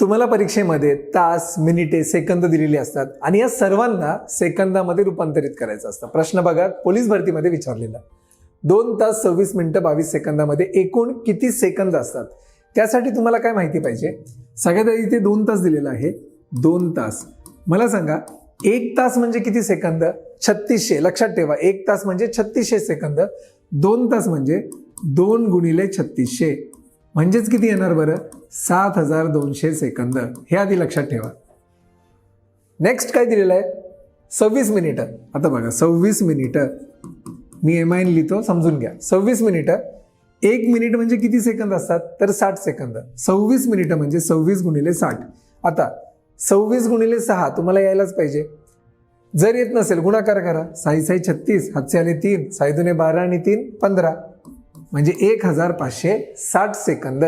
तुम्हाला परीक्षेमध्ये तास, मिनिटे, सेकंद दिलेली असतात आणि या सर्वांना सेकंदामध्ये रूपांतरित करायचं असतं. प्रश्न बघा, पोलीस भरतीमध्ये विचारलेला 2 तास 26 मिनिटं 22 सेकंदामध्ये एकूण किती सेकंद असतात? त्यासाठी तुम्हाला काय माहिती पाहिजे? सगळ्यात आधी इथे 2 तास दिलेला आहे. 2 तास. मला सांगा 1 तास म्हणजे किती सेकंद? 3600. लक्षात ठेवा, 1 तास म्हणजे 3600 सेकंद. 2 तास म्हणजे 2 गुणिले 3600 म्हणजेच किती येणार बरं? 7200 सेकंद. हे आधी लक्षात ठेवा. नेक्स्ट काय दिलेलं आहे? 26 मिनिटं. आता बघा 26 मिनिटं, मी MIN लिहितो, समजून घ्या. 26 मिनिटं, 1 मिनिट म्हणजे किती सेकंद असतात? तर 60 सेकंद. 26 मिनिटं म्हणजे 26 गुणिले 60. आता 26 गुणिले 6 तुम्हाला यायलाच पाहिजे. जर येत नसेल गुणाकार करा. 6 36, हातचे आले 3, 6 दुने 12 आणि 3 15 म्हणजे 1560 सेकंद.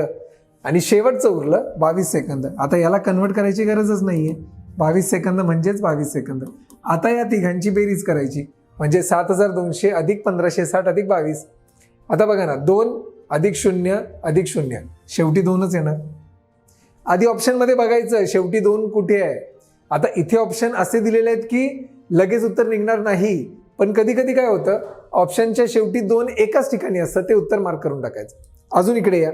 आणि शेवटचं उरलं 22 सेकंद. आता याला कन्वर्ट करायची गरजच नाहीये. 22 सेकंद म्हणजेच 22 सेकंद. आता या तिघांची बेरीज करायची म्हणजे 7200 अधिक 1560 अधिक 22. आता बघा ना, 2 अधिक 0 अधिक 0, शेवटी 2च येणार. आधी ऑप्शनमध्ये बघायचं शेवटी 2 कुठे आहे. आता इथे ऑप्शन असे दिलेले आहेत की लगेच उत्तर निघणार नाही, पण कधी कधी काय होतं, ऑप्शनच्या शेवटी 2 एकाच ठिकाणी असतं, ते उत्तर मार्क करून टाकायचं. अजून इकडे या,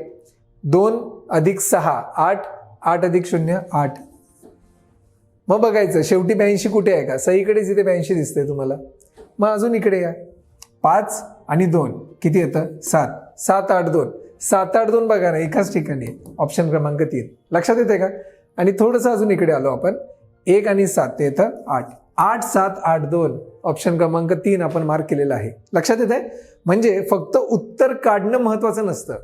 2 अधिक 6 8, 8 अधिक 0 8. मग बघायचं शेवटी 82 कुठे आहे का? सहीकडेच इथे 82 दिसतंय तुम्हाला. मग अजून इकडे या, 5 आणि 2 किती येतं? 7. 7 8 2, 7 8 2 बघा ना, एकाच ठिकाणी आहे. ऑप्शन क्रमांक 3. लक्षात येते का? आणि थोडंसं अजून इकडे आलो आपण, 1 आणि 7 ते येतं 8. 8 7 8 2, ऑप्शन क्रमांक 3 आपण मार्क केलेला आहे. लक्षात येत आहे? म्हणजे फक्त उत्तर काढणं महत्वाचं नसतं,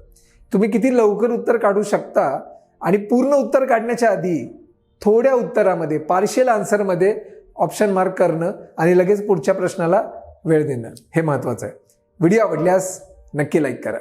तुम्ही किती लवकर उत्तर काढू शकता. आणि पूर्ण उत्तर काढण्याच्या आधी थोड्या उत्तरामध्ये, पार्शियल आन्सरमध्ये ऑप्शन मार्क करणं आणि लगेच पुढच्या प्रश्नाला वेळ देणं, हे महत्वाचं आहे. व्हिडिओ आवडल्यास नक्की लाईक करा.